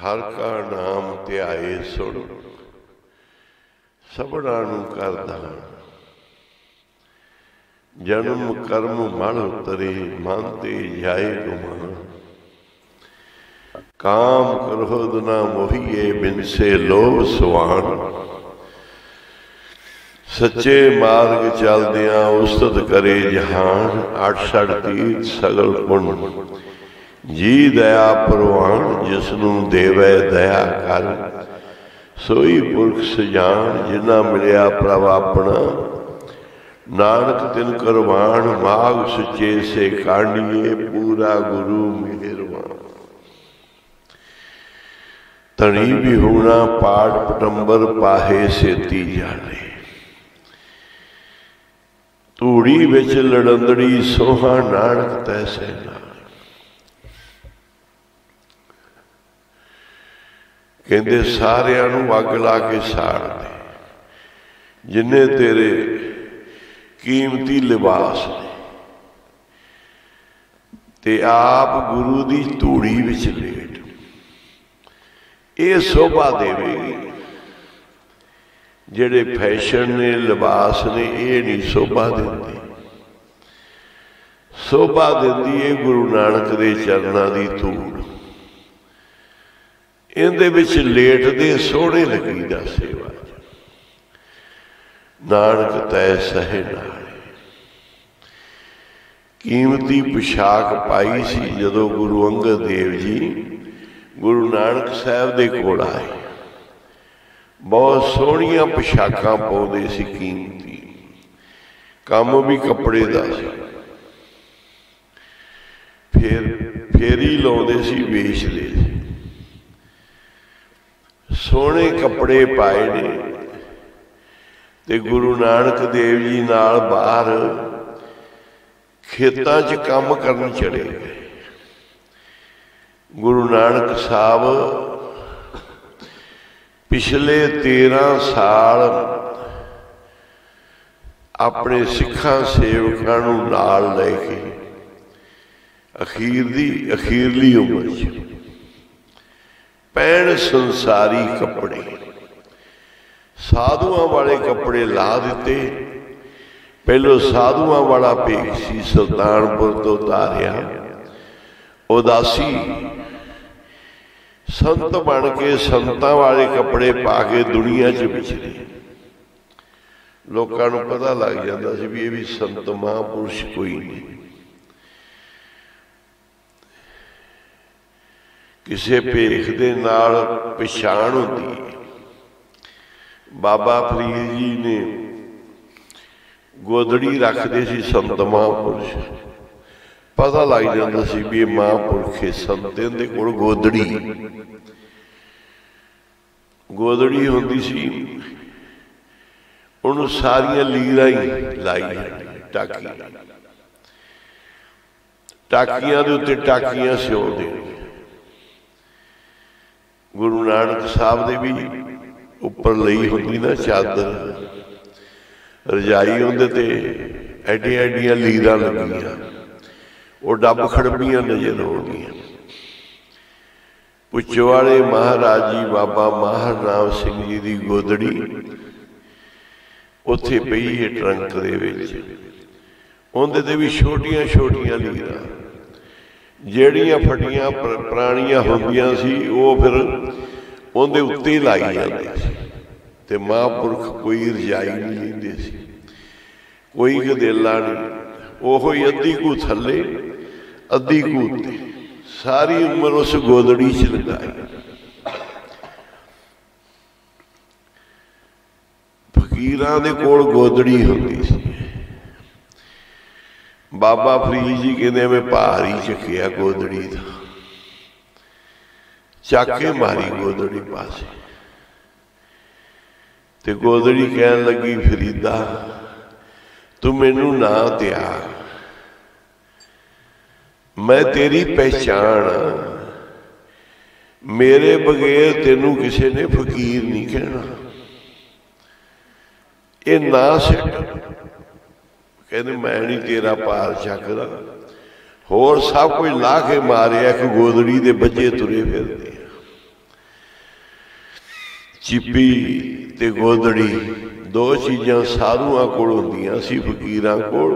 हर का नाम ध्याए सुन सबना नूं कर दान। जन्म कर्म मल उतरे मन ते जाए गुमान। काम क्रोध ना मोहिए बिन से लोभ सुआन। सच्चे मार्ग चलदियां उस्तत करे जहान। अठ सठ तीर्थ सगल पुन जी दया परवान। जिसनूं देवै दया कर सोई पुरख सजान। जिन्ना मिलिया प्रभ अपना नानक तिन करवान। माग सुचे से कांडिए पूरा गुरु मेहरबान। धनी भी होना पाठ पटंबर पाहे सेती जाने। धूड़ी विच लड़ंदड़ी सोहा नानक तैसे नाल। कहते सारियां नूं अग ला के साड़ दे जिन्ने तेरे कीमती लिबास ने ते आप गुरु दी धूड़ी विच लेट। ये शोभा देवेगी। जेड़े फैशन ने लिबास ने ये नहीं शोभा देंदे। शोभा देंदी है गुरु नानक दे चरणां दी धूड़। इहदे विच लेटदे सोहणे लगीदा सेवा। नानक तै सहे नाल। कीमती पोशाक पाई सी जदों गुरु अंगद देव जी गुरु नानक साहब दे कोल आए। बहुत सोहणियां पोशाकां पाउंदे सी कीमती। काम भी कपड़े दा सी। फेरी लाउंदे सी वेचदे सी। सोहणे कपड़े पाए ने ते गुरु नानक देव जी नाल बाहर खेतां च काम करन चले गए। गुरु नानक साहब पिछले 13 साल अपने सिखां सेवकां नूं नाल लैके अखीरली उम्र च पैण संसारी कपड़े साधुआं वाले कपड़े ला दिते। पहलों साधुआं वाला भेख सी सुल्तानपुर तो तारिया। उदासी संत बन के संतां वाले कपड़े पा के दुनिया च विचरे। लोकां नूं पता लग जाता सी भी ये भी संत महापुरुष कोई नहीं। किसी भेख दे नाल पछाण होंदी है। बाबा फरीद जी ने गोदड़ी रखते सी संत महापुरुष। पता लग जाता सी भी महापुरुष है संत। इहदे कोल गोदड़ी होंदी सी। उन्होंने सारियां लीरां ही लाई टाकियां दे उत्ते टाकियां सिओ दे। गुरु नानक साहब दे भी उपर लई होंदी ना चादर रजाई। उहदे ते एडियां एडियां लीरां लगियां। वो डब खड़बियां नजर आउंदियां। पुचवाड़े महाराज जी बाबा माहर नाम सिंह जी की गोदड़ी उत्थे पई है ट्रंक दे विच। उहदे ते भी छोटियां छोटियां लीरां ਜਿਹੜੀਆਂ फटियां पुरानियां होंदियां सी वो फिर उहदे उत्ते लाई जांदे सी। ते महापुरख कोई रजाई नहीं लैंदे सी कोई गदेला नहीं। ओहो ही अद्धी कू थले अद्धी कू उत्ते सारी उम्र उस गोदड़ी च लगाई। फकीरां दे कोल गोदड़ी होंदी सी। बाबा फरीद जी कहते मैं भार ही चकिया गोदड़ी का। चक के मारी गोदड़ी पासे ते गोदड़ी कहन लगी फरीदा तू मैनू ना त्याग। मैं तेरी पहचान। मेरे बगैर तेनू किसी ने फकीर नहीं कहना। ये ना सिट कहते मैं नहीं तेरा भार चकदा। होर सब कुछ ला के मारिया। एक गोदड़ी दे बजे तुरे फिरदे। चिप्पी ते गोदड़ी दो चीज़ां साधुआं कोल हुंदियां सी, फकीरां कोल,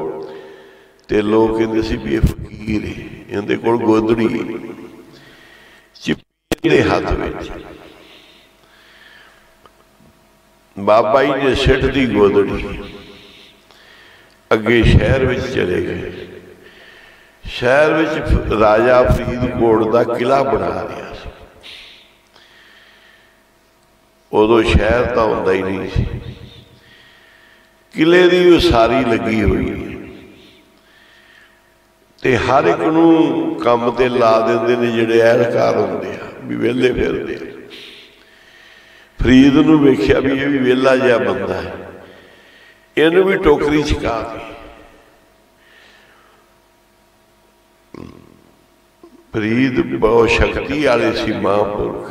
ते लोग कहंदे सी भी ये फकीर है, इहदे कोल गोदड़ी चिप्पी दे हत्थ विच। बाबा जी ने सिट दी गोदड़ी, अगे शहर विच चले गए। शहर विच राजा फरीदकोट का किला बना रहा सी। उदों शहर तो हुंदा ही नहीं सी, किले की उसारी लगी हुई ते हर एक नूं काम ते ला देंदे ने जिहड़े एहलकार हुंदे आ भी वेले फिरदे। फरीद नूं वेख्या भी ये भी वेला जिहा बंदा है, इहनूं भी टोकरी चका दी। फरीद बहुत शक्ति वाले सी महापुरख।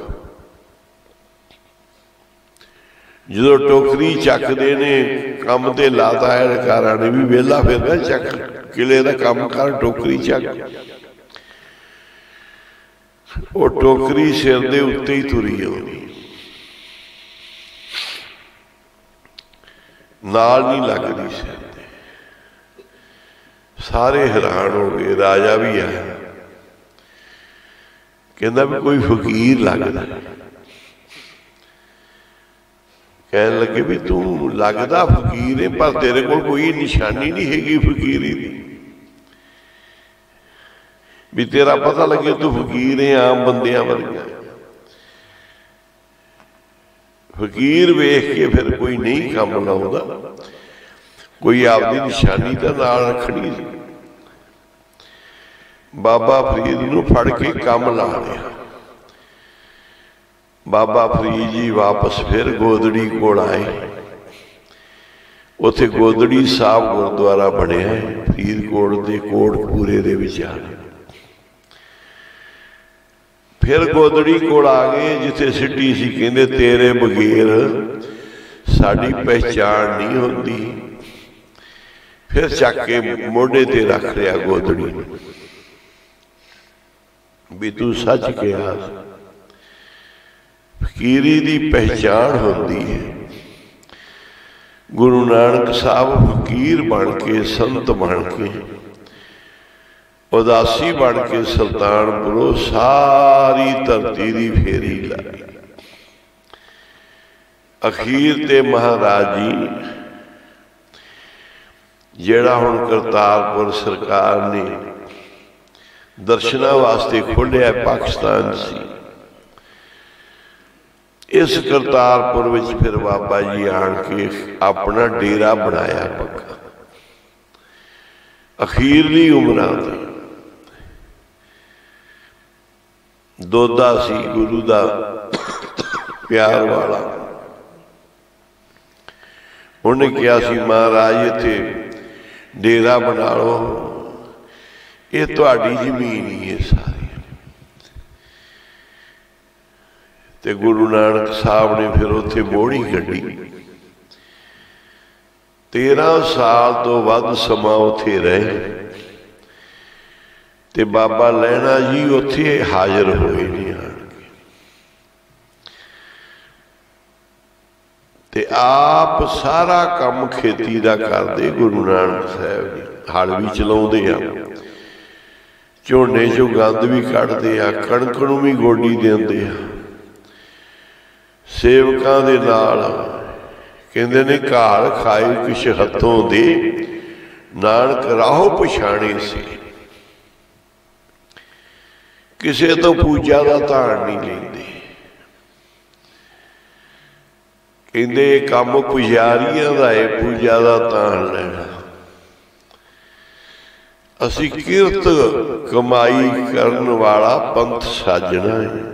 जो टोकरी चकते ने काम ते लाता एहलकारां ने भी वेला फिरदा चक किले का काम कर टोकरी चक। वो टोकरी सिर दे उत्ते ही तुरी आउंदी, नाल नहीं लगदी सिर ते। सारे हैरान हो गए, राजा भी आया, कहंदा भी कोई फकीर लगदा। कहने लगे भी तू लगदा फकीर है पर तेरे को कोई निशानी नहीं हैगी फकीरी दी, भी तेरा पता लगे तू फकीर है आम बंदियां वर्गा। फकीर वेख के फिर कोई नहीं काम लाउंदा, कोई आपकी निशानी तो नाल रखनी। बाबा फरीद नूं फड़ के काम ला लिया। बाबा फरीद जी वापस फिर गोदड़ी कोल आए। उत्थे गोदड़ी साहब गुरुद्वारा बनिया है फरीदकोट के कोटपूरे दे विचार। फिर गोदड़ी कोल आ गए जिथे सिटी सी, कहंदे तेरे बगैर साडी पहचान नहीं होंदी। फिर चक के मोढे ते रख लिया गोदड़ी, भी तू सच कहा फकीरी दी पहचान होंदी है। गुरु नानक साहब फकीर बन के, संत बन के, उदासी बन के सुल्तानपुरों सारी धरती की फेरी लाई। अखीर ते महाराज जी जेड़ा हुण करतारपुर सरकार ने दर्शनां वास्ते खोलिया पाकिस्तान सी, इस करतारपुर विच फिर बाबा जी आन के अपना डेरा बनाया पक्का। अखीरली उमरां ते दोदा सी गुरु दा प्यार वाला। उन्हें कहा सी महाराज इत्थे डेरा बना लो, ये तुहाडी जमीन ही है सारी। ते गुरु नानक साहब ने फिर उत्थे मोड़ी कड्डी। 13 साल तो वध समा उत्थे रहे ते बाबा लैणा जी उत्थे हाजिर होए नहीं आण के। ते आप सारा काम खेती का करते गुरु नानक साहब जी। हल भी चलाउंदे आ, झोने चों गंद भी कढ़दे आ, कणक नूं भी गोडी देंदे आ। सेवकां दे नाल कहंदे ने घाल खाए किश हथों दे, नानक राहो पछाणे से। किसे तो पूजा का धान नहीं लेंदे, कहंदे काम पुजारियां दा है पूजा का धान लेना। असी किरत कमाई करन वाला पंथ साजना है,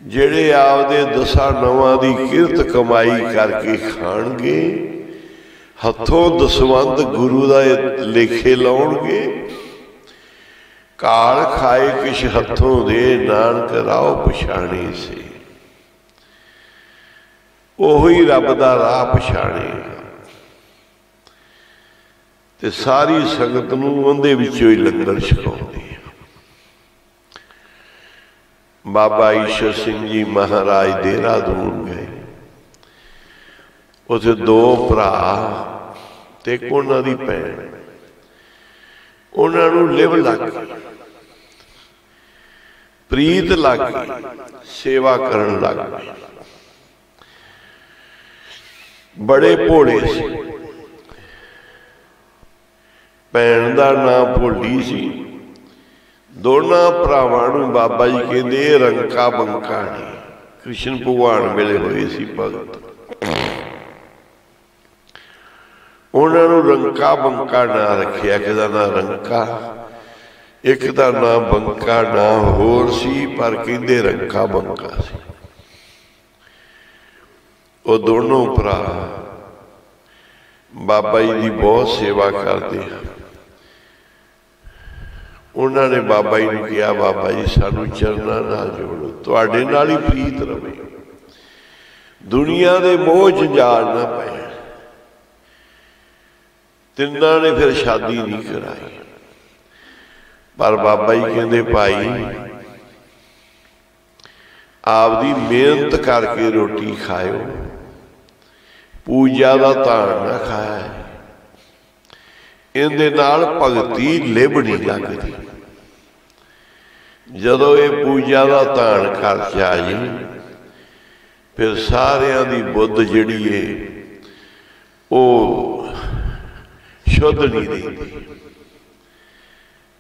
जेड़े आपदे 10 नवां दी किरत कमाई करके खाणगे, हथों दसवंध गुरु दा लेखे लाउणगे। काल खाए किश हथों दे, नानक राह पछाणे से। ओही रब दा राह पछाणे ते सारी संगत नूं उहदे विचों ही लंगर छकाउंदे। बाबा ईश्वर सिंह जी महाराज देहरादून गए। उत्थे दो भरा ते उन्हां दी भैन, उन्हां नूं लिव लग गई, प्रीत लग गई, सेवा करन लग गए। बड़े भोले सी। भैन दा नाम भोली सी। दोनों भरावां नूं बाबा जी कहंदे रंका बंका नहीं। कृष्ण भगवान वेले होए सी भगत। उन्हां नूं रंका बंका ना रखिया, एक दा नाम रंका, एक दा नाम बंका, नाम होर सी पर कहंदे रंका बंका सी। वो दोनों भरा बाबा जी की बहुत सेवा करते हैं। उन्होंने बाबा जी ने कहा, बाबा जी सानू चरना नाल जोड़ो, तुहाडे नाल ही प्रीत रवे, दुनिया के मोह जंजाल ना पे। तिन्ना ने फिर शादी नहीं कराई। पर बाबा जी कहते भाई आपदी मेहनत करके रोटी खाओ, पूजा का धान ना खाया, इहदे नाल भगती लिभ नहीं लगती। जदों ये पूजा का धान घर च आ जाए फिर सारियां दी बुद्ध जिहड़ी है वो शुद्ध नहीं रहिंदी।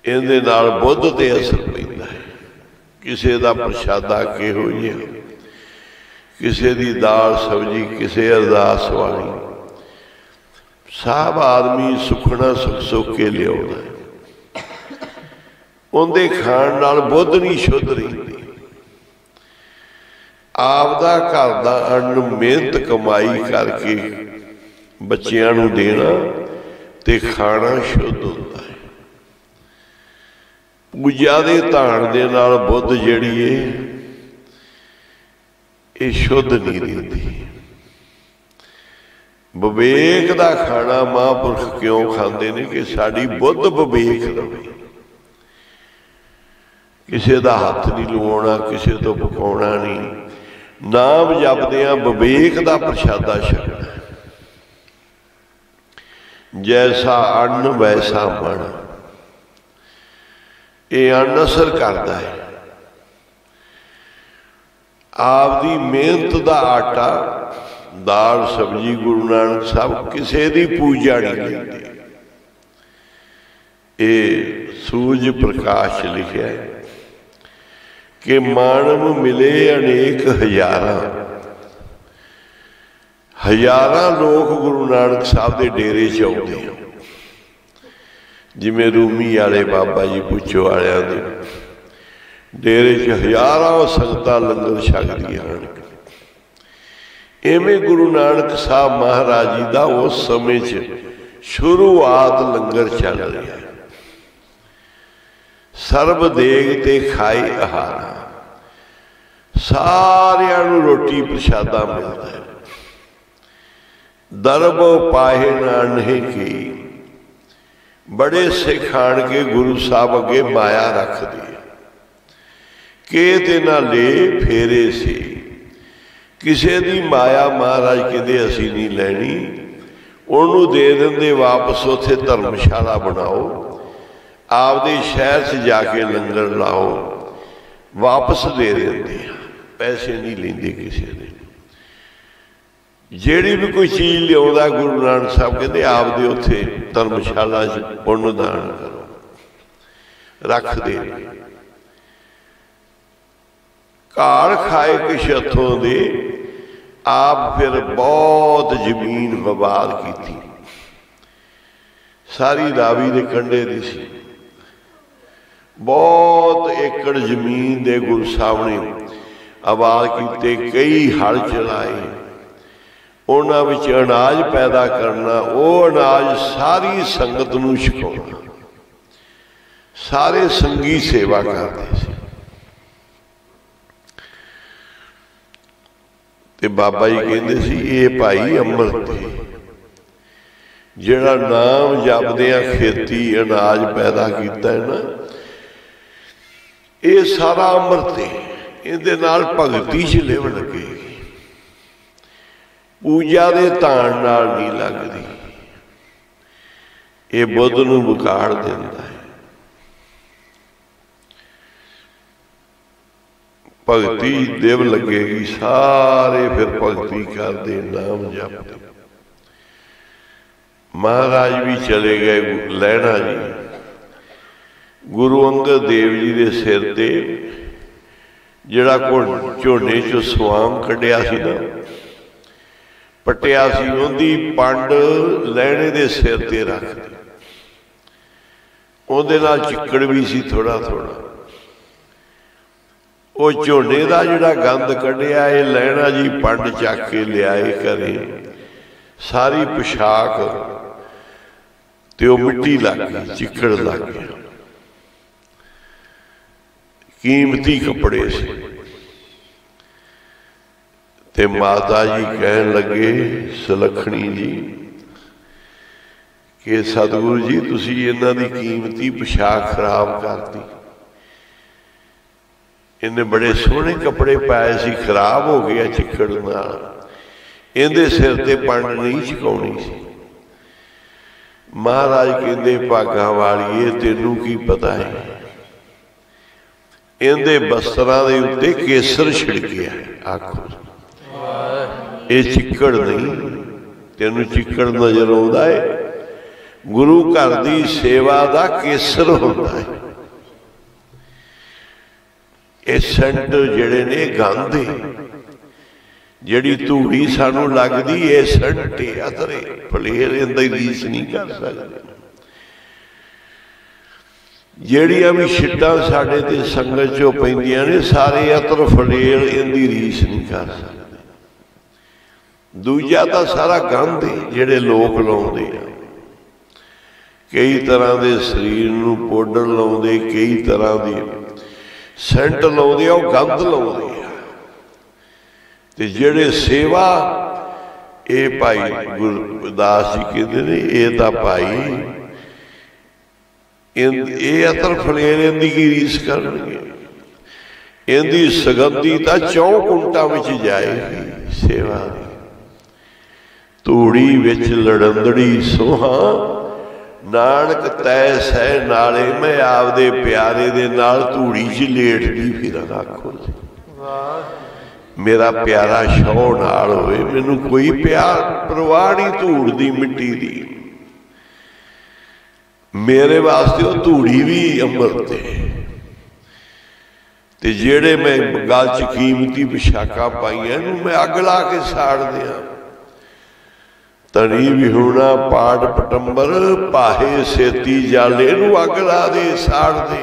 इहदे नाल बुद्ध ते असर पैंदा है। किसी का प्रशादा किहो जिहा, किसी की दाल सब्जी, किसी अरदास वाली, सब आदमी सुखना सुख सुख के लिया। उनके खाण नाल बुद्ध नहीं शुद्ध रहिंदी। आपदा घर दा अन्न मेहनत कमाई करके बच्चियां नूं देना ते खाना शुद्ध होता है। पूजा दे धान दे नाल बुद्ध जिहड़ी है ये शुद्ध नहीं रहिंदी। विवेक का खाना महापुरख क्यों खाते हैं कि साड़ी बुद्ध विवेक रहे। किसी का हाथ नहीं लवाना, किसी तो पकाउणा नहीं, नाम जपदियां विवेक का प्रशादा छकना। जैसा अन्न वैसा मन, ये अन्न असर करता है। आपदी मेहनत का आटा, दाल सब्जी गुरु नानक साहब किसी की पूजा नहीं लेते। ये सूरज प्रकाश लिखा है कि मानव मिले अनेक हजारां लोग गुरु नानक साहब के डेरे च आउंदे हैं। जिमें रूमी वाले बाबा जी पुछो वालियां दे डेरे च हजारां संगतां लंगर छकदियां हैं। इवें गुरु नानक साहब महाराज जी का उस समय शुरुआत लंगर चल रहा है। सर्ब देग ते खाए आहारा, सारियां नूं रोटी प्रशादा मिलता है। दरब पाहे नाने की, बड़े सिख आण के गुरु साहब अगे माया रख दी के ते ना ले फेरे से। किसी की माया महाराज कहते असी नहीं लैनी, उन्होंने दे देंगे वापस। उथे धर्मशाला बनाओ, आपदे शहर से जाके लंगर लाओ, वापस दे देंगे, पैसे नहीं लेंदे किसी ने। जिहड़ी भी कोई चीज़ लिया गुरु नानक साहब कहते आपदे उथे धर्मशाला पुण्य दान करो, रख दे। घर खाए किश हथों दे, आप फिर बहुत जमीन बर्बाद की थी। सारी रावी के कंढे दी सी, बहुत एकड़ जमीन दे गुरु साहब ने आबाद किते, कई हल चलाए, उन्हां विच अनाज पैदा करना, वो अनाज सारी संगत नूं छकाउणा। सारे संगी सेवा करते सी। ते बाबा जी कहते सी ये भाई अमृत है, जिहड़ा नाम जपदियां खेती अनाज पैदा किया है ना, ये सारा अमृत है। ਇਹਦੇ ਨਾਲ ਭਗਤੀ 'ਚ ਲਿਵ ਲੱਗੇਗੀ, ਪੂਜਾ ਦੇ ਧਾਨ ਨਾਲ ਨਹੀਂ ਲੱਗਦੀ। ਇਹ ਬੁੱਧ ਨੂੰ ਵਿਗਾੜ ਦਿੰਦਾ ਹੈ। ਭਗਤੀ ਦਿਵ ਲੱਗੇਗੀ, ਸਾਰੇ ਫਿਰ ਭਗਤੀ ਕਰਦੇ, ਨਾਮ ਜਪਦੇ। ਮਹਾਰਾਜ ਵੀ ਚਲੇ ਗਏ ਲਹਿਣਾ ਜੀ। ਗੁਰੂ ਅੰਗਦ ਦੇਵ ਜੀ ਦੇ ਸਿਰ ਤੇ ਜਿਹੜਾ ਝੋਨੇ ਚੋਂ ਸਵਾਮ ਕੱਢਿਆ ਸੀ ਨਾ, ਪਟਿਆ ਸੀ, ਉਹਦੀ ਪੰਡ ਲਹਿਣੇ ਦੇ ਸਿਰ ਤੇ ਰੱਖ ਦਿੱਤੀ। ਉਹਦੇ ਨਾਲ ਚਿੱਕੜ ਵੀ ਸੀ ਥੋੜਾ ਥੋੜਾ। ਉਹ ਝੋਨੇ ਦਾ ਜਿਹੜਾ ਗੰਦ ਕੱਢਿਆ, ਇਹ ਲਹਿਣਾ ਜੀ ਪੰਡ ਚੱਕ ਕੇ ਲਿਆਏ ਘਰੇ। ਸਾਰੀ ਪੁਸ਼ਾਕ ਤੇ ਉਹ ਮਿੱਟੀ ਲੱਗ ਗਈ, ਚਿੱਕੜ ਲੱਗ ਗਿਆ। ਕੀਮਤੀ ਕੱਪੜੇ ਸੀ। ਤੇ ਮਾਤਾ ਜੀ ਕਹਿਣ ਲੱਗੇ, ਸੁਲੱਖਣੀ ਜੀ, ਕਿ ਸਤਿਗੁਰੂ ਜੀ ਤੁਸੀਂ ਇਹਨਾਂ ਦੀ ਕੀਮਤੀ ਪੁਸ਼ਾਕ ਖਰਾਬ ਕਰਤੀ। ਇਹਨੇ ਬੜੇ ਸੋਹਣੇ ਕੱਪੜੇ ਪਾਏ ਸੀ, ਖਰਾਬ ਹੋ ਗਿਆ ਚਿੱਕੜ ਨਾਲ। ਇਹਦੇ ਸਿਰ ਤੇ ਪੰਡ ਨਹੀਂ ਚੁਕਾਉਣੀ ਸੀ। ਮਹਾਰਾਜ ਕਹਿੰਦੇ, ਭਾਗਾਂ ਵਾਲੀਏ, ਤੈਨੂੰ ਕੀ ਪਤਾ ਹੈ? ਇਹਦੇ ਬਸਤਰਾਂ ਦੇ ਉੱਤੇ ਕੇਸਰ ਛਿੜਕਿਆ। ਆਖੋ, ਇਹ ਚਿੱਕੜ ਨਹੀਂ। ਤੈਨੂੰ ਚਿੱਕੜ ਨਜ਼ਰ ਆਉਂਦਾ ਹੈ? ਗੁਰੂ ਘਰ ਦੀ ਸੇਵਾ ਦਾ ਕੇਸਰ ਹੁੰਦਾ ਹੈ। ਇਹ ਸੰਤ ਜਿਹੜੇ ਨੇ ਗਾਂਦੇ, ਜਿਹੜੀ ਧੂੜੀ ਸਾਨੂੰ ਲੱਗਦੀ, ਇਹ ਸੰਤ ਅਤਰੇ ਫਲੇਰ ਇਹਦੀ ਰੀਸ ਨਹੀਂ ਕਰ ਸਕਦੇ। ਜਿਹੜੀਆਂ ਵੀ ਛਿੱਟਾਂ ਸਾਡੇ ਤੇ ਸੰਗਤ ਚੋਂ ਪੈਂਦੀਆਂ ਨੇ, ਸਾਰੇ ਅਤਰ ਫਲੇਰ ਇਹਦੀ ਰੀਸ ਨਹੀਂ ਕਰ ਸਕਦੇ। ਦੂਜਾ ਤਾਂ ਸਾਰਾ ਗੰਧ ਹੈ ਜਿਹੜੇ ਲੋਕ ਲਾਉਂਦੇ ਆ। ਕਈ ਤਰ੍ਹਾਂ ਦੇ ਸਰੀਰ ਨੂੰ ਪਾਊਡਰ ਲਾਉਂਦੇ, ਕਈ ਤਰ੍ਹਾਂ ਦੀ ਸੈਂਟ ਲਾਉਂਦੇ ਆ, ਉਹ ਗੰਧ ਲਾਉਂਦੇ ਆ। ਤੇ ਜਿਹੜੇ ਸੇਵਾ, ਇਹ ਭਾਈ ਗੁਰਦਾਸ ਜੀ ਕਹਿੰਦੇ ਨੇ, ਇਹ ਤਾਂ ਭਾਈ ਇਹ ਅਤਰ ਫਲੇਰ ਇਹਦੀ ਕੀ ਰੀਸ ਕਰਨਗੇ? ਇਹਦੀ ਸੁਗੰਧੀ ਤਾਂ 4 ਕੁੰਟਾਂ ਵਿੱਚ ਜਾਏਗੀ ਸੇਵਾ ਦੀ। ਧੂੜੀ ਵਿੱਚ ਲੜੰਦੜੀ ਸੋਹਾ, ਨਾਨਕ ਤੈ ਸਹਿ ਨਾਲੇ, ਮੈਂ ਆਪਦੇ ਪਿਆਰੇ ਦੇ ਨਾਲ ਧੂੜੀ 'ਚ ਲੇਟਦੀ ਫਿਰਾਂ। ਆਖੋ, ਮੇਰਾ ਪਿਆਰਾ ਸ਼ੌਹ ਨਾਲ ਹੋਵੇ, ਮੈਨੂੰ ਕੋਈ ਪਿਆਰ ਪਰਵਾਹ ਨਹੀਂ ਧੂੜ ਦੀ, ਮਿੱਟੀ ਦੀ। ਮੇਰੇ ਵਾਸਤੇ ਉਹ ਧੂੜੀ ਵੀ ਅੰਮ੍ਰਿਤ ਹੈ। ਤੇ ਜਿਹੜੇ ਮੈਂ ਗਲ 'ਚ ਕੀਮਤੀ ਪੁਸ਼ਾਕਾਂ ਪਾਈਆਂ, ਇਹਨੂੰ ਮੈਂ ਅੱਗ ਲਾ ਕੇ ਸਾੜ ਦਿਆਂ। ਤਣੀ ਵਿਹੂਣਾ ਪਾੜ ਪਟੰਬਰ, ਪਾਹੇ ਸੇਤੀ ਜਾਲੇ, ਨੂੰ ਅੱਗ ਲਾ ਦੇ, ਸਾੜ ਦੇ।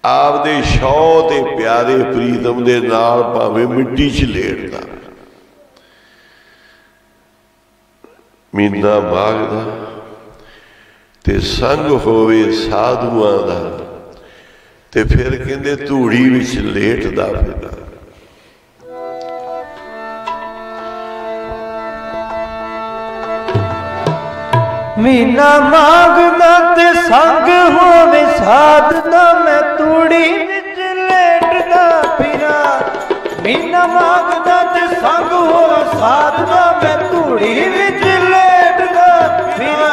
ਆਪਦੇ ਸ਼ੌਹ ਤੇ ਪਿਆਰੇ ਪ੍ਰੀਤਮ ਦੇ ਨਾਲ ਭਾਵੇਂ ਮਿੱਟੀ 'ਚ ਲੇਟਦਾ। ਮਹੀਨਾ ਮਾਘ ਦਾ ਤੇ ਸੰਗ ਹੋਵੇ ਸਾਧੂਆਂ ਦਾ, ਤੇ ਫਿਰ ਕਹਿੰਦੇ ਧੂੜੀ ਵਿੱਚ ਲੇਟਦਾ ਫਿਰਾਂ। ਮਹੀਨਾ ਮਾਘ ਦਾ ਤੇ ਸੰਗ ਹੋਵੇ ਸਾਧਨਾ, ਮੈਂ ਧੂੜੀ ਵਿੱਚ ਲੇਟਦਾ ਫਿਰਾਂ। ਮਹੀਨਾ ਮਾਘ ਦਾ ਤੇ ਸੰਗ ਹੋਵੇ ਸਾਧਨਾ, ਮੈਂ ਧੂੜੀ ਵਿੱਚ ਲੇਟਦਾ ਫਿਰਾਂ।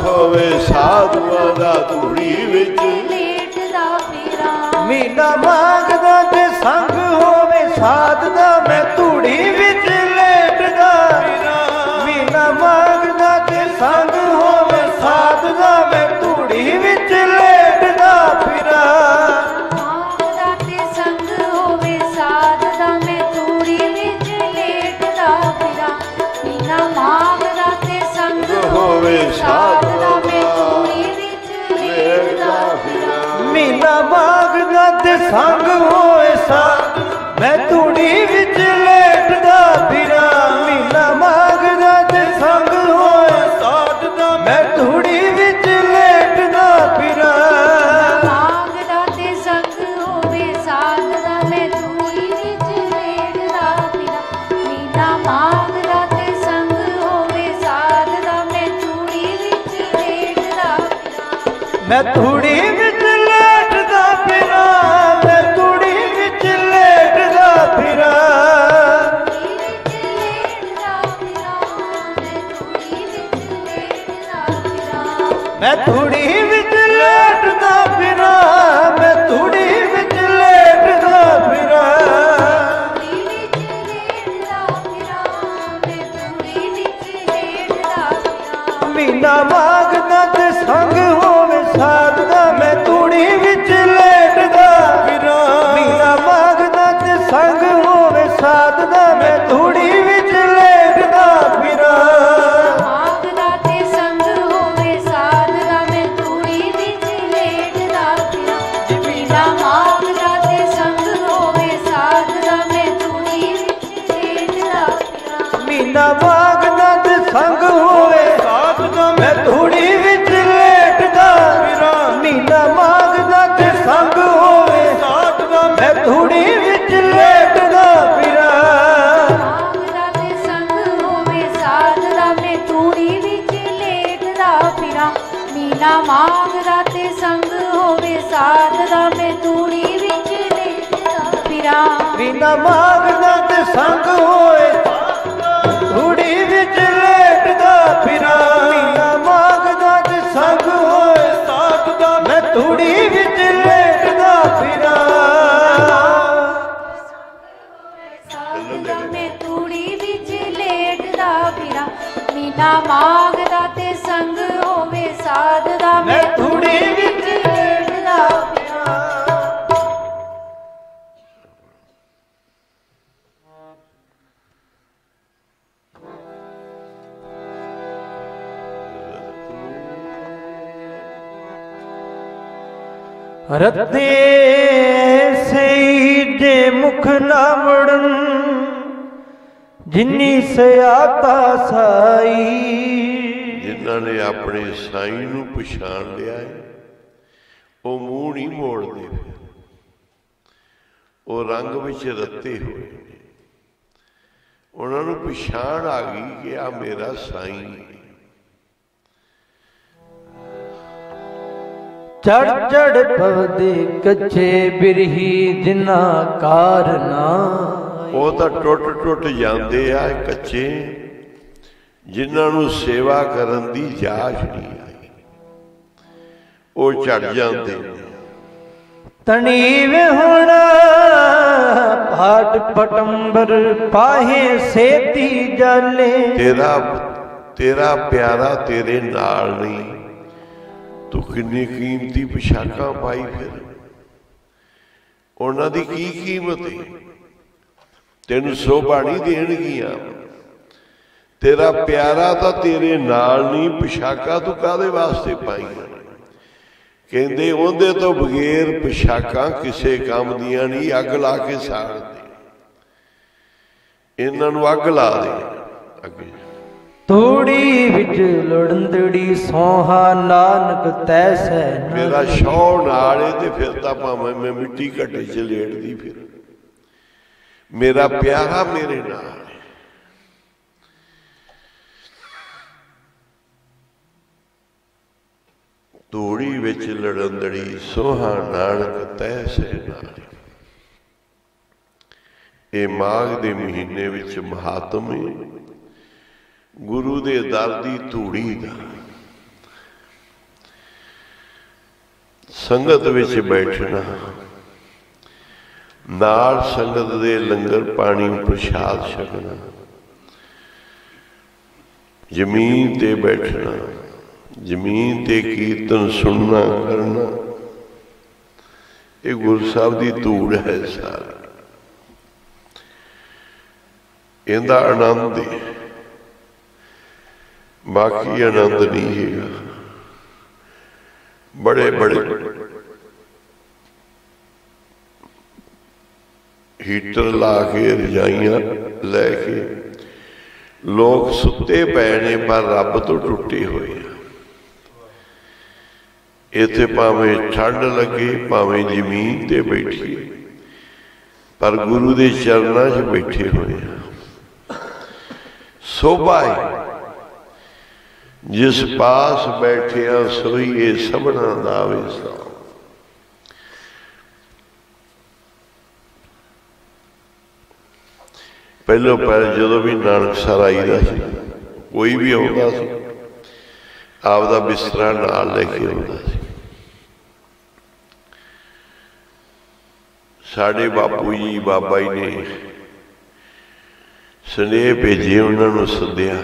ਹੋਵੇ ਸਾਧੂਆਂ ਦਾ, ਧੂੜੀ ਵਿੱਚ ਲੇਟਦਾ ਫਿਰਾਂ। ਮਹੀਨਾ ਮਾਘ ਦਾ ਤੇ ਸੰਗ ਹੋਵੇ ਸਾਧਨਾ, ਮੈਂ ਧੂੜੀ ਵਿੱਚ ਲੇਟਦਾ ਫਿਰਾਂ। ਮਹੀਨਾ ਮਾਘ ਦਾ ਤੇ ਸੰਗ ਹੋਵੇ ਸਾਧਨਾ, ਮੈਂ ਧੂੜੀ ਵਿੱਚ ਲੇਟਦਾ ਫਿਰਾਂ। ਮਾਘ ਦਾ ਤੇ ਸੰਗ ਹੋਵੇ ਸਾਧਨਾ, ਮੈਂ ਧੂੜੀ ਵਿੱਚ ਲੇਟਦਾ ਫਿਰਾਂ। ਮਹੀਨਾ ਮਾਘ ਦਾ ਤੇ ਸੰਗ ਹੋਵੇ ਸਾਧਨਾ, ਮੈਂ ਧੂੜੀ ਵਿੱਚ ਲੇਟਦਾ ਫਿਰਾਂ। ਮਹੀਨਾ ਮਾਘ ਦਾ ਤੇ ਸੰਗ ਹੋਏ ਸਾਧ, ਮੈਂ ਧੂੜੀ ਵਿੱਚ ਲੇਟਦਾ ਫਿਰਾਂ। ਮਹੀਨਾ ਮਾਘ ਦਾ ਤੇ ਸੰਗ ਹੋਏ ਸਾਧਨਾ, ਮੈਂ ਧੂੜੀ ਵਿੱਚ ਲੇਟਦਾ ਫਿਰਾਂ। ਮਾਘ ਦਾ ਤੇ ਸੰਗ ਹੋਵੇ ਸਾਧਨਾ, ਮੈਂ ਧੂੜੀ ਵਿੱਚ ਲੇਟਦਾ ਫਿਰਾਂ। ਮਹੀਨਾ ਮਾਘ ਦਾ ਤੇ ਸੰਗ मैं धूड़ी विच लेटदा फिरा, मैं धूड़ी विच लेटदा फिरा, मैं धूड़ी विच लेटदा फिरा, मैं धूड़ी विच लेटदा फिरा, मीना मांगदा ते संग होवे साध दा, मैं धूड़ी विच लेटदा फिरा, मीना मांगदा ते संग होवे साध दा, मैं धूड़ी विच लेटदा फिरा, मांगदा ते संग होवे साध दा, मैं धूड़ी विच लेटदा फिरा, मीना मांगदा ते संग होवे साध दा, मैं धूड़ी विच लेटदा फिरा, मीना मांगदा ते संग होवे साध दा, मैं धूड़ी विच लेटदा फिरा, मीना मांगदा ते संग होवे साध दा, मैं धूड़ी विच लेटदा फिरा, मांगदा ते संग होवे साध दा, मैं धूड़ी विच लेटदा फिरा, मीना मांगदा ते संग होवे साध दा, मैं धूड़ी विच लेटदा फिरा, मीना मांगदा ते संग होवे धूड़ी विच लेटदा फिरा, मीना मांगदा ते संग होवे साध दा, मैं धूड़ी विच लेटदा फिरा, साध दा, मैं धूड़ी विच लेटदा फिरा, मीना मांगदा ते संग होवे साध दा, मैं धूड़ी विच लेटदा फिरा, रते से जे मुख ना मुड़न, जिन्नी सियाता साई, जिन्हां ने अपने साईं नूं पछाण लिया है वो मूँह नहीं मोड़ते, वो रंग विच रत्ते हुए, उन्हां नूं पछाण आ गई कि आ मेरा साईं। चढ़ चढ़ पवदे कच्चे बिरही जिना कारना, वो तो टुट टुट जाते आ कच्चे, जिन्हां नूं सेवा करन दी जाच नहीं आई, वो चढ़ जाते। तनीव हुण पाट पटंबर पाहे सेती जाले, तेरा तेरा प्यारा तेरे नाल नहीं, तू किन्नी कीमती पोशाकां पाई फिर, उन्हां दी की कीमत है, तेनू शोभा नहीं देणगियां। तेरा प्यारा तो तेरे नाल नहीं, पोशाकां तू काहदे वास्ते पाईयां? कहंदे उहदे तो बगैर पोशाकां किसे काम दियां नहीं, अग ला के साड़ दे, इन्हां नूं अग ला दे। अगे तूड़ी विच लुड़ंदड़ी सोहा नानक तैसै, मेरा शौ नाल है ते फिर तां भावें मैं मिट्टी घट्टे च लेटदी फिर, मेरा प्यारा मेरे नाल है। तूड़ी विच लड़ंदड़ी सोहा नानक तैसै नाल। ये माघ दे महीने विच महात्म है गुरु दे दर दी धूड़ी दा। संगत विच बैठना, नाल संगत दे लंगर पानी प्रसाद छकना, जमीन ते बैठना, जमीन ते कीर्तन सुनना करना, ये गुरु साहब दी धूड़ है सारी। इहदा आनंद है, बाकी आनंद नहीं है। बड़े बड़े हीटर ला के रजाइयां लैके लोग सुते पे ने, पर रब तो टुटे हुए। इत्थे भावें ठंड लगे, भावें जमीन ते बैठिए, पर गुरु दे चरणों च बैठे हुए। शोभा है जिस पास बैठिया सोईए सबना दावे सौ। पहलो पहल जो भी नानकसर आईदा सी, कोई भी आउंदा सी आपदा बिस्तरा नाल लेके आउंदा सी। साडे बापू जी बाबा जी ने सुनेह भेजे, उन्होंने सद्या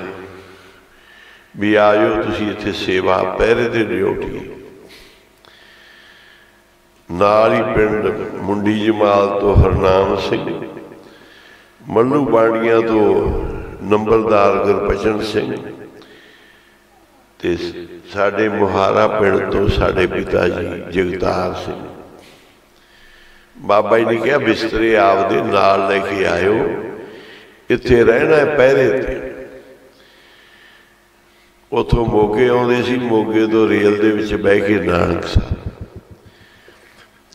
भी आ जाओ तुसीं इत्थे सेवा पहरे ते ड्यूटी। नाल ही पिंड मुंडी जमाल तो हरनाम सिंह, मल्लू बाड़ियां तो नंबरदार गुरबचन सिंह ते साडे मुहारा पिंड तो साडे पिता जी जगतार सिंह। बाबा जी ने कहा बिस्तरे आपदे नाल लेके आयो, इत्थे रहना है पहरे ते। उथों मोगे आउंदे सी, मोगे तो रेल दे विच बह के नानकसर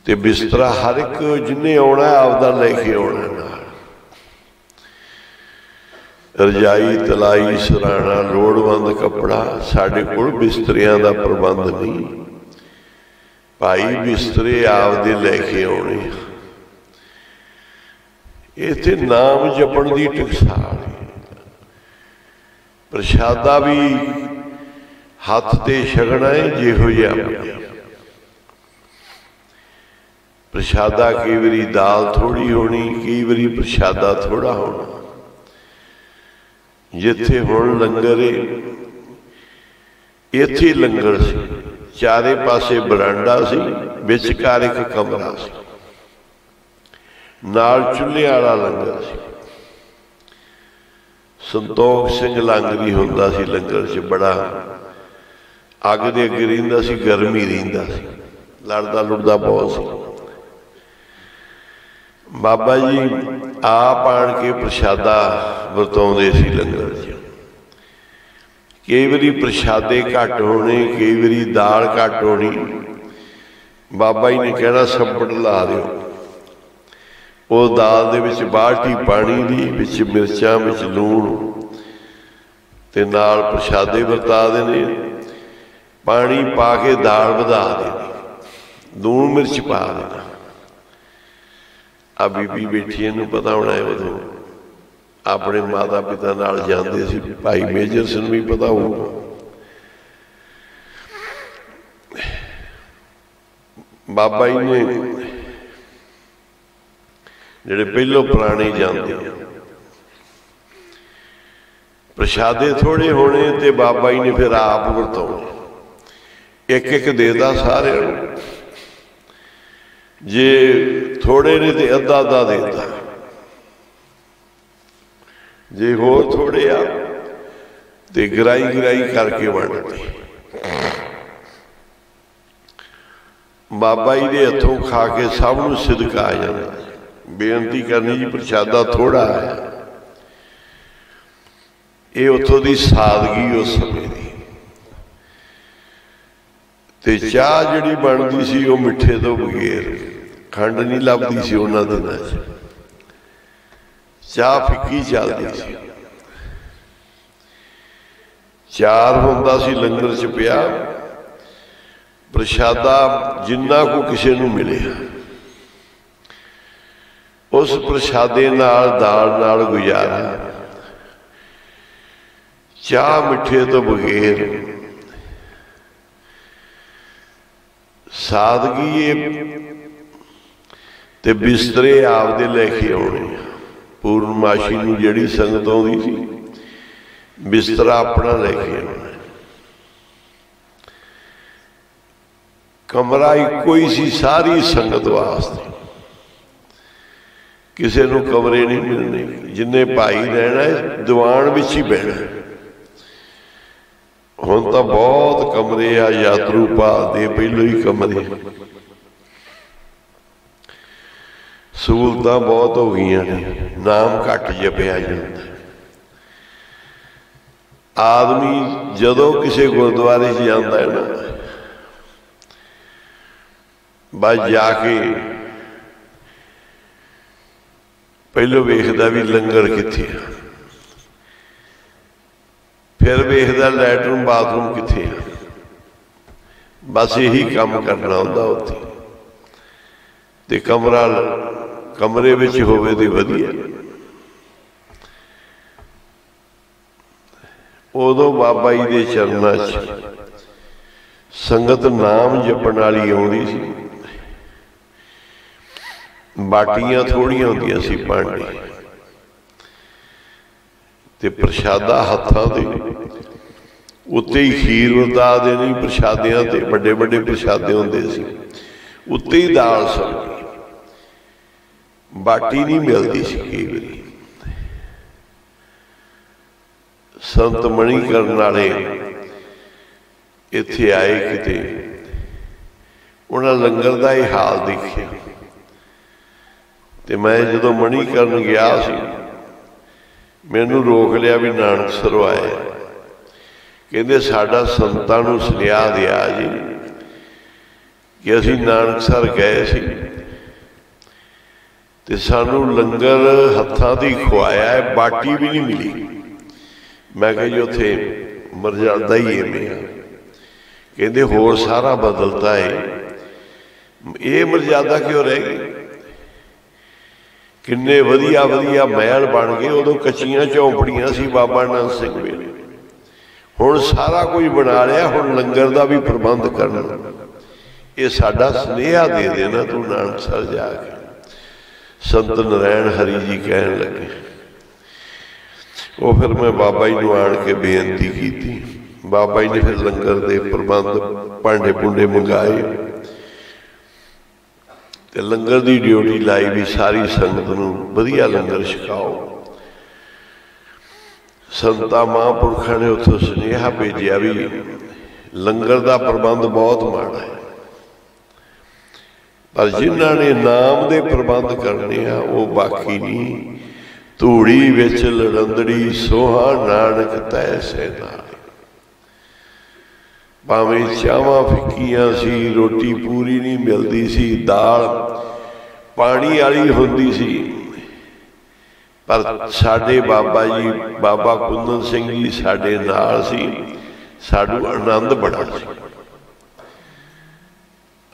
ते बिस्तरा हर एक जिन्हें आउणा आपदा लेके आउणा नाल। रजाई तलाई सराणा लोड़वंद कपड़ा, साडे कोल बिस्तरियां दा प्रबंध नहीं। भाई बिस्तरे आपदे लेके आउणे। इत्थे नाम जपण दी टकसाल, प्रशादा भी हथ ते छकना है जिहो जिहा। प्रशादा कई बारी दाल थोड़ी होनी, कई बारी प्रशादा थोड़ा होना। जिथे हुण लंगर है इत्थे लंगर सी, चारे पासे बरांडा सी, विचकार एक कमरा सी, नाल चुल्हे वाला लंगर सी। संतोख सिंह लांगरी हुंदा सी लंगर च, बड़ा अग दे अगे रहिंदा सी, गर्मी रहिंदा सी, लड़दा लुड़दा बहुत सी। बाबा जी आप आण के प्रशादा वरताउंदे सी लंगर च। कई बारी प्रशादे घट होने, कई बारी दाल घट होनी। बाबा जी ने कहना सब्बड़ ला दिओ। वो दाल दे विच बाल्टी पानी दी, विच मिर्चां, विच लूण ते नाल प्रशादे वरता देने। पानी पा के दाल वधा देनी, लूण मिर्च पा देना। आ बीबी बैठी, इन्हूं पता होना है उदों अपने माता पिता नाल जांदे सी। भाई मेजर सिंह भी पता होगा। बाबा जी ने जिहड़े पहलों पुराने जांदे, प्रशादे थोड़े होने ते बाबा जी ने फिर आप वरताउणे। एक एक देता सारे, जे थोड़े ने तो अद्धा अद्धा देता, जे होर थोड़े आ ते गिराई गिराई करके वंडते। बाबा जी के हथों खा के सब नूं सिदक आ जाता। बेनती करनी जी प्रशादा थोड़ा है। ये उतों की सादगी उस समय की। ते चाह जिहड़ी बनदी सी वो मिठे तो बगैर, खंड नहीं लभदी सी उन्हां दिनां च। चाह फिक्की चलदी सी। चार हुंदा सी लंगर च पिया, प्रशादा जिन्ना को किसी नूं मिले उस प्रशादे नाल दाल नाल गुजारा। चाह मिठे तो बगैर, सादगी ते बिस्तरे आपदे लेके आउणे। पूर्णमाशी नूं जिहड़ी संगत आउंदी सी, बिस्तरा अपना लेके आउणा। कमरा इक्को ही सी सारी संगत वास्ते, किसी नूं कमरे नहीं मिलने। जिन्हें भाई रहना है दीवान विच ही बहना। हुण तां बहुत कमरे आ, यात्रु भालदे पहलों ही कमरे। सहूलतां बहुत हो गई ने, नाम घट जपिया जाता। आदमी जदों किसी गुरुद्वारे च जाता है ना, बस जाके पहलों वेखदा भी लंगर कित्थे, फिर वेखदा लैटरूम बाथरूम कित्थे आ, बस यही काम करना हुंदा उत्थे, ते कमरा कमरे विच होवे ते वधिया। उदों बाबा जी दे चरनां च संगत नाम जपण वाली आउंदी सी, बाटियां थोड़ियां हुंदियां सी भांडे, ते प्रशादा हत्थां ते उत्ते ही खीर वरता देनी, प्रशादियां ते बड़े बड़े प्रशादे हुंदे सी, उत्ते ही दाल सब्जी, बाटी नहीं मिलती सी। कई बारी संत मणिकरण वाले इत्थे आए किते, उन्हां लंगर का यह हाल देखिया, ते मैं जदों मणिकरण गया सी, मैनू रोक लिया भी नानकसरों आए, कहते साडा संतां नूं सुनेहा दिया जी कि असीं नानकसर गए सी ते सानू लंगर हत्थां ते खुआया है, बाटी भी नहीं मिली। मैं कहा जी उत्थे मर्यादा ही इवें आ, कहते होर सारा बदलता है, ये मर्यादा क्यों रह गई? किन्ने वधिया वधिया महल बन गए, उदों कच्चियां झोंपड़ियां सी बाबा नानक सिंह वेले, हुण सारा कुछ बना लिया, हुण लंगर का भी प्रबंध करना। ये साडा सुनेहा दे देना तू नानकसर जाके। संत नारायण हरि जी कहन लगे, वो फिर मैं बाबा जी नूं आण के बेनती की, बाबा जी ने फिर लंगर के प्रबंध भांडे भुंडे मंगाए, ते लंगर की ड्यूटी लाई भी सारी संगत नूं वधिया लंगर छकाओ। संतां महापुरखों ने उत्थों सुनेहा भेजिया भी लंगर का प्रबंध बहुत माड़ा है, पर जिन्हां ने नाम दे प्रबंध करने आ वो बाकी नहीं। धूड़ी विच लड़ंदड़ी सोहा नानक तैसे नाल, भावें चावां फिक्कियां सी, रोटी पूरी नहीं मिलती सी, दाल पानी वाली हुंदी सी, पर साडे बाबा जी बाबा कुंदन सिंह जी साडे नाल सी, साडू आनंद बड़ा सी,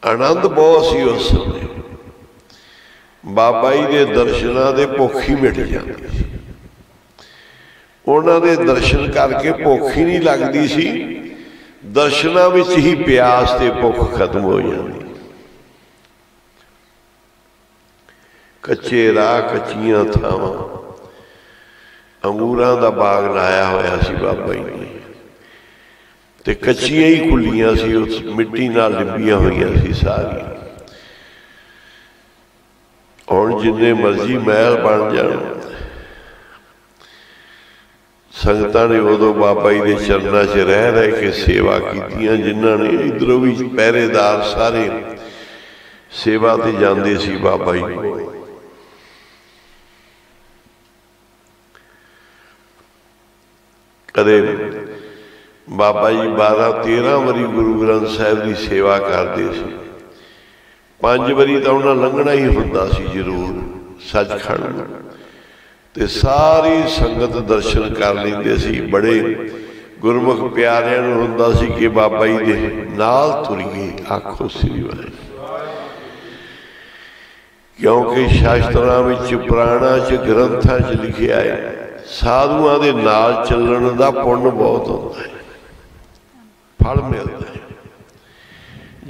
आनंद बहुत सी। उस समय बाबा जी के दर्शनां दे भुख ही मिट जाती सी, उन्हां दे दर्शन करके भुख ही नहीं लगती सी, दर्शनां विच ही प्यास ते भुख खत्म हो जाती। कच्चे राह कच्चियां थावां, अंगूरां दा बाग लाया होया सी बाबा जी ने, ते कच्चियां ही खुलियां सी, उस मिट्टी नाल लिपियां होईयां सी सारी। हुण जिन्ने मर्जी महल बन जाण, संगतां ने उदों बाबा जी के चरणों च रह रह के सेवा कीतियां, जिन्हां ने इधरों भी पहरेदार सारे सेवा ते जांदे सी बाबा जी कोल। कदे बाबा जी 12-13 वारी गुरु ग्रंथ साहिब की सेवा करते सी, 5 वारी तो उन्हें लंघना ही हुंदा सी जरूर सचखंड, ते सारी संगत दर्शन कर लेंदे सी। बड़े गुरमुख प्यारियां नूं हुंदा सी कि बाबा जी दे नाल तुरीए, आखो श्री वाहिगुरू, क्योंकि शास्त्रां विच पुराणां च ग्रंथां च लिखिया है साधुआं दे नाल चलण दा पुण्य बहुत होंदा है, फल मिलता है।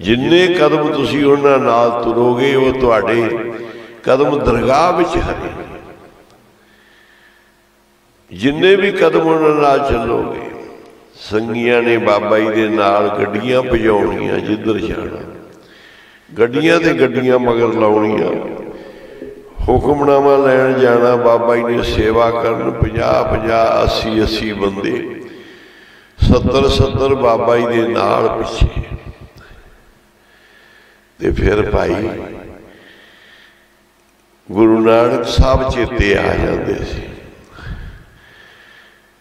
जिन्ने कदम तुसीं उन्हां नाल तुरोगे वो तुहाडे कदम दरगाह विच हरे, जिन्ने भी कदम उन्हां नाल चलोगे। संगियां ने बाबा जी दे नाल गड्डियां भजाउणियां, जिधर जाना गड्डियां ते गड्डियां मगर लाउणियां, हुक्मनामा लैन जाना। बाबा जी ने सेवा करन 50-50, 80-80 बंदे, 70-70 बाबा जी दे नाल पिछे। ते फिर भाई गुरु नानक साहब चेते आ जाते सी,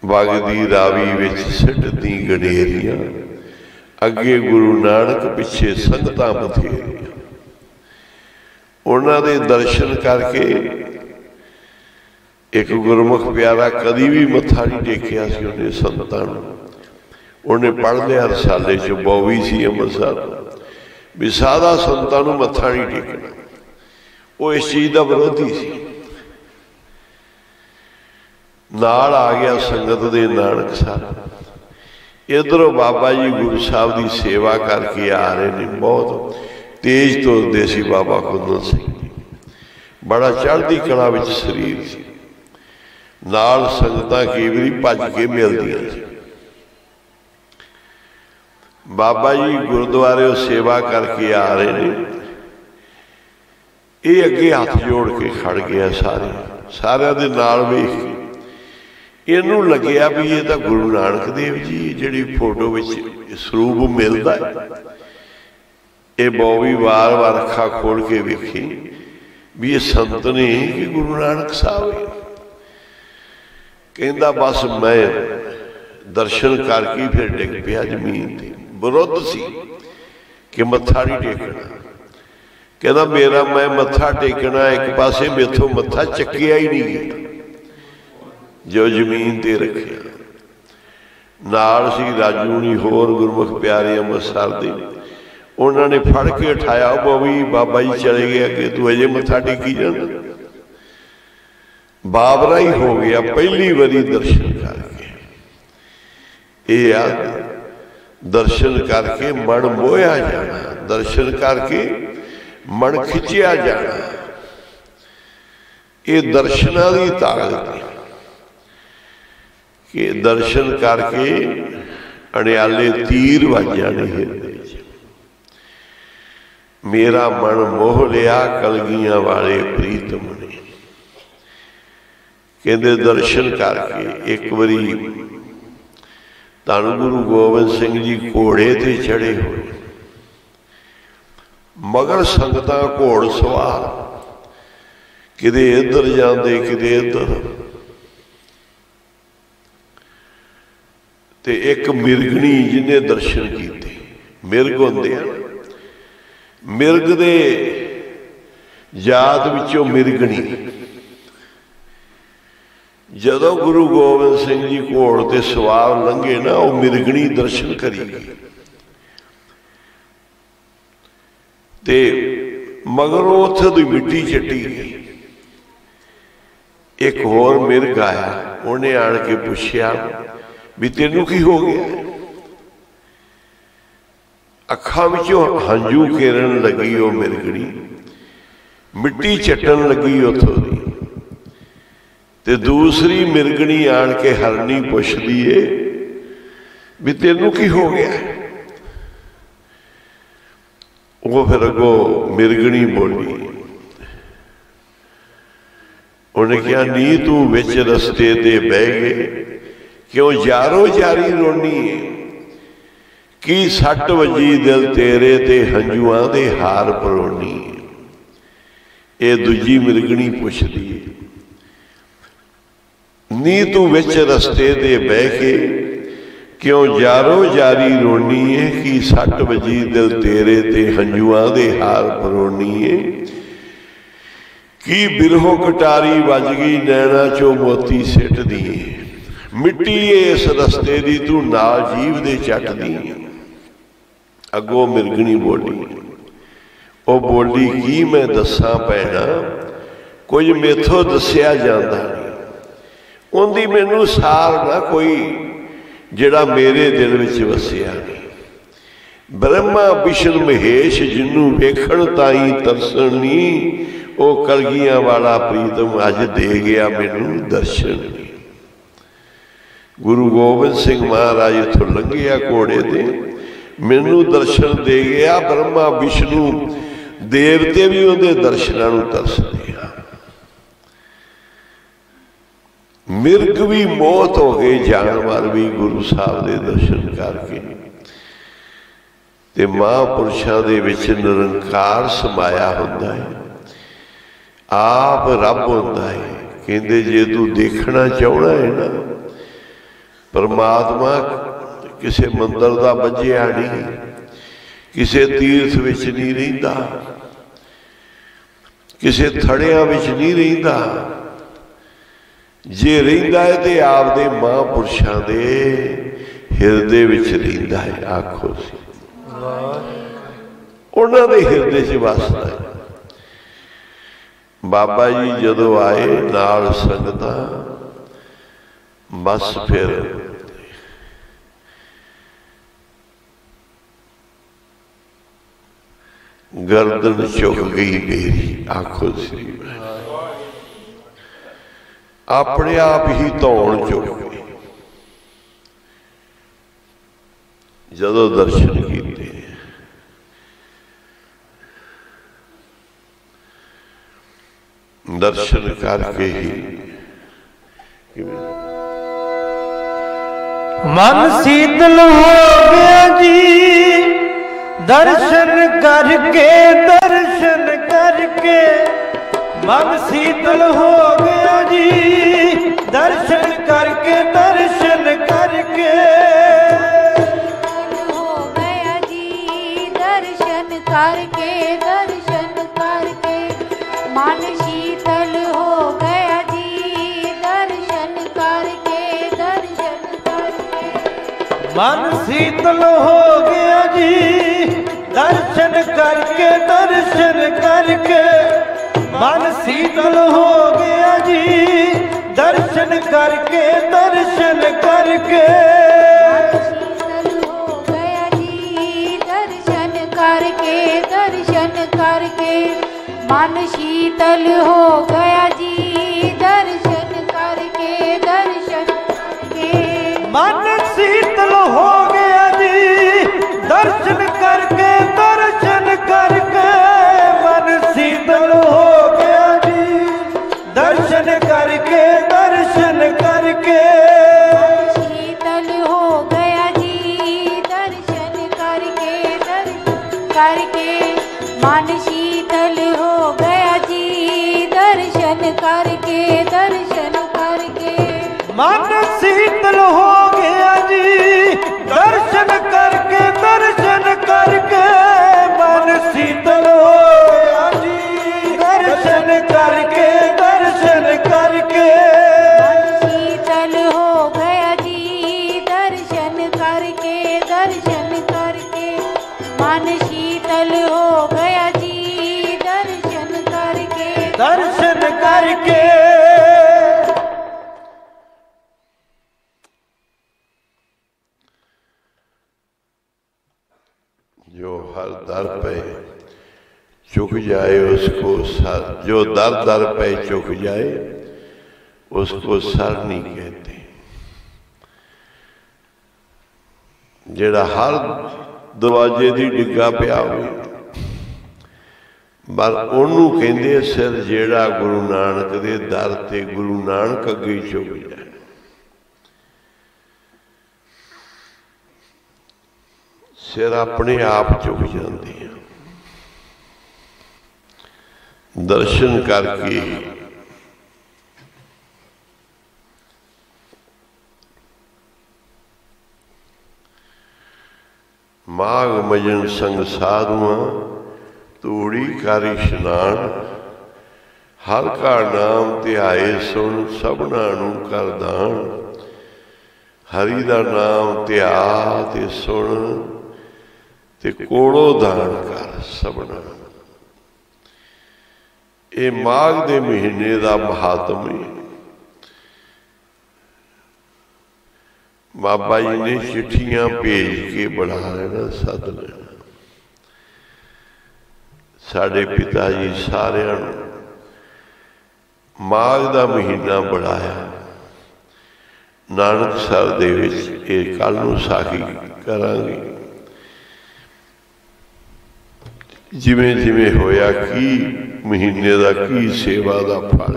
वगदी रावी विच सिटदी गडेरियां, अगे गुरु नानक पिछे संगतां बथेरियां। उन्हां दे दर्शन करके एक गुरमुख प्यारा कदी भी मत्था नहीं टेकिया सी उन्हें संतां नूं। उन्हें पढ़ लिया रसाले च बौवी सी अंमृतसर भी सादा संतां नूं मत्था नहीं टेकना। वो इस चीज़ का विरोधी सी। नाल आ गया संगत दे नानक साहब। इधरों बाबा जी गुरु साहब की सेवा करके आ रहे हैं। बहुत तेज तुरते सी बाबा कुंदन सिंह जी। बड़ा चढ़ती कला विच शरीर सी। नाल संगतां कई वारी भज के मिलदियां सी। बाबा जी गुरुद्वारे सेवा करके आ रहे हैं। ये अगे हाथ जोड़ के खड़ गया सारे दे नाल वेख के। इनू लग्या भी ये तो गुरु नानक देव जी जिहड़ी फोटो विच स्वरूप मिलता है। ये बौवी वार वार अखा खोल के वेखी भी ये संत ने कि गुरु नानक साहब है। कहता बस मैं दर्शन करके फिर डिग पिया जमीन ते। विरुद्ध सी कि मत्था नहीं टेकना। कहता मेरा मैं मत्था टेकना एक पासे मेथों मत्था चक्किया ही नहीं गया जो जमीन ते रखे। नाल सी राजू नहीं होर गुरमुख प्यारे अंमृतसर दे। उन्होंने फड़ के उठाया बौवी बाबा जी चले गया कि तू अजे मत्था टेकी जाना। बाबरा ही हो गया पहली बारी दर्शन करके। ये दर्शन करके मन मोया जाना, दर्शन करके मन खिंचिया जाना। ये दर्शना की ताकत है कि दर्शन करके अड़ियाले तीर वज जाने हिरदे। मेरा मन मोह लिया कलगियां वाले प्रीतम ने। कहते दर्शन करके एक बारी धन गुरु गोबिंद सिंह जी घोड़े ते चढ़े हुए। मगर संगतां घोड़ सवार किते इधर जाते किते इधर। ते एक मिरगनी जिन्हें दर्शन किए। मिरग होंदे हैं, मिरग दे जात विचों मिरगनी। जदों गुरु गोबिंद सिंह जी घोड़ ते सवार लंघे ना वो मिरगनी दर्शन करी गई। ते मगरों उत्थे दी मिट्टी चट्टी गई। एक होर मिरग आया, उन्हें आन के पूछया भी तेनू की हो गया। अखां विचों हंजू केरन लगी वो मिरगनी, मिट्टी चटन लगी उथों दी। ते दूसरी मिरगनी आन के हरनी पुछदी है भी तेनू की हो गया। वो फिर अगो मिरगनी बोली। उन्हें कहा नी तू विच रस्ते ते बह गए क्यों जारो जारी रोनी है। की सट वजी दिल तेरे ते हंजुआं दे हार परोनी है। ये दूजी मिरगनी पुछदी है नी तू विच रस्ते दे बह के क्यों जारो जारी रोनी है। की सट वजी दिल तेरे ते हंजुआं दे हार परोनी है। की बिरहों कटारी वज गई नैना चो मोती सिट दी। मिट्टी इस रस्ते दी तू नाल जीव दे चट दी। अगों मिरगनी बोली। वो बोली की मैं दसा पैना कुछ मेथों दसिया जाता नहीं। उनकी मैनू सार ना कोई जिहड़ा मेरे दिल विच वसिया नहीं। ब्रह्मा विष्णु महेश जिन्नू वेखण ताई तरसनी वो कलगियां वाला प्रीतम अज दे गया मैनू दर्शन। गुरु गोबिंद सिंह महाराज इथों लंघिया घोड़े ते मैनू दर्शन दे गया। ब्रह्मा विष्णु देवते भी उहदे दर्शनां नूं तरसदे। मिर्ग भी मौत हो गए, जानवर भी गुरु साहब के दर्शन करके। ते महापुरुषों दे विच निरंकार समाया हुंदा है। आप रब होंदा है। कहते जे तू देखना चाहना है ना परमात्मा किसी मंदिर का बजिया नहीं, किसी तीर्थ विच नहीं रहिंदा, किसी थड़िया विच नहीं रहिंदा। जे रहिंदा है तो आपदे महापुरुषां दे हिरदे विच रहिंदा है। आखो सी उन्हां दे हिरदे च वसदा है। बाबा जी जदों आए नाल संगतां बस फिर गर्दन झुक गई मेरी। आखो सी अपने आप ही धौन झुक गई जदों दर्शन कीते। दर्शन करके ही मन शीतल हो गया जी, दर्शन करके दर्शन करके मन शीतल हो गया जी, दर्शन करके दर्शन करके हो गया जी, दर्शन करके दर्शन करके मन शीतल हो गया जी, दर्शन करके दर्शन करके मन शीतल हो गया जी, दर्शन करके दर्शन करके मन शीतल हो गया जी, दर्शन करके दर्शन करके शीतल हो गया जी, दर्शन करके दर्शन करके मन शीतल हो गया जी, दर्शन करके दर्शन करके मन शीतल हो गया जी, दर्शन करके दर्शन करके मन शीतल हो गया जी, दर्शन करके दर्शन करके शीतल हो गया जी, दर्शन करके दर्शन करके मन शीतल हो गया जी, दर्शन करके दर्शन करके मन शीतल हो गया जी, दर्शन करके दर्शन करके मन शीतल हो गया जी, दर्शन करके दर्शन करके शीतल हो गया जी, दर्शन करके दर्शन करके मन शीतल हो गया जी, दर्शन करके दर्शन करके जो हर दर पे चुक जाए उसको सर, जो दर दर पे चुक जाए उसको सर नहीं कहते। जेड़ा हर दरवाजे दी डिग्गा पिया होवे पर ओनू कहंदे सिर, जेड़ा गुरु नानक दे दर ते गुरु नानक अगे चुक जाए। सिर अपने आप झुक जाते हैं दर्शन करके। माघ मजन संग साधुआ तूड़ी कर इशनान, हर का नाम ध्याए सुन सबना नूं कर दान। हरि दा नाम ध्या ते सुन ते कोड़ो दान कर सबना। ये माघ दे महीने का महात्म है। बाबा जी ने चिट्ठियां भेज के बढ़ा लेना, सद लेना। साढ़े पिता जी सारियां माघ का महीना बढ़ाया। नानक सर दे विच ये कल नूं साखी करांगे। जिमें जिमें होया की महीने का की सेवा का फल,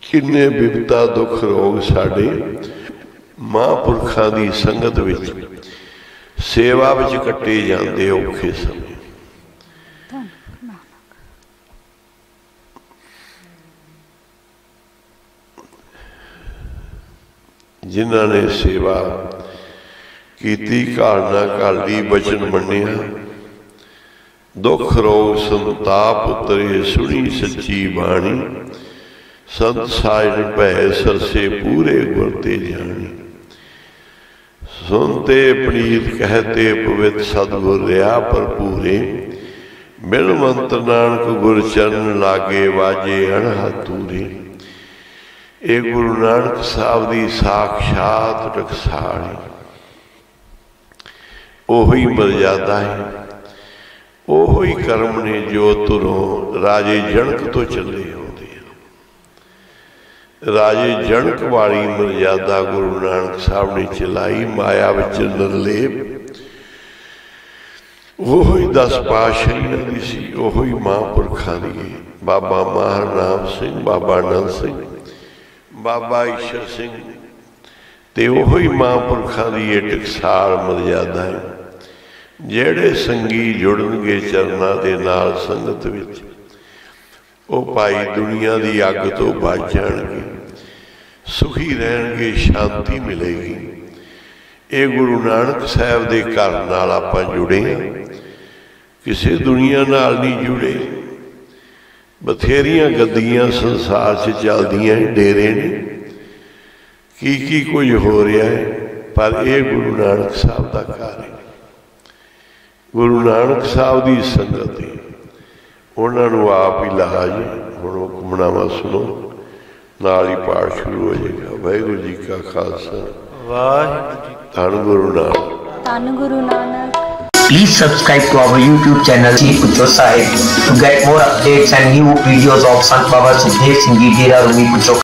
किन्ने विपता दुख रोग साढ़े महापुरखों की संगत विच सेवा विच कट्टे जाते औखे समय। जिन्हां ने सेवा कीती, घालना घाली, बचन मन्निया, दुख रोग संताप उतरे, सुनी सच्ची बाणी। संत साजन भय सरसे पूरे गुरते जानी। सुनते पनीत कहते पवित सतगुर रहा भरपूरे। बिन मंत्र नानक गुर चरण लागे वाजे अणहतूरे। ये गुरु नानक साहब की साक्षात टकसाल ओही मर्यादा है, ओही कर्म ने जो तुरों राजे जनक तो चले होते हैं। राजे जनक वाली मर्यादा गुरु नानक साहब ने चलाई। माया विच निर्लेप ओही 10 पातशाहियां दी सी, ओही महापुरखां दी। बाबा महानाम सिंह, बाबा आनंद सिंह, बाबा ईश्वर सिंह ते ओही महापुरखां दी ये टकसाल मर्यादा है। जेड़े संगी जुड़नगे चरना दे नाल संगत विच, ओ भाई दुनिया की अग तो बच जाणगे, सुखी रहणगे, शांति मिलेगी। ये गुरु नानक साहब दे घर नाल आपां जुड़े, किसी दुनिया नाल नहीं जुड़े। बथेरियां गद्दियां संसार च चलदियां डेरे ने, की कुछ हो रहा है, पर यह गुरु नानक साहब का घर है। गुरु नानक साहब की संगत है, उन्होंने आप ही ला जी। हुण हुक्मनामा सुनो, नाल ही पाठ शुरू हो जाएगा। वाहिगुरू जी का खालसा, वाहिगुरू जी। धन गुरु नानक, धन Guru Nanak. Please subscribe to our YouTube channel Chief Pucho Sahib to get more updates and new videos of Sant Baba Sukhdev Singh Ji Dera Rumi Pucho.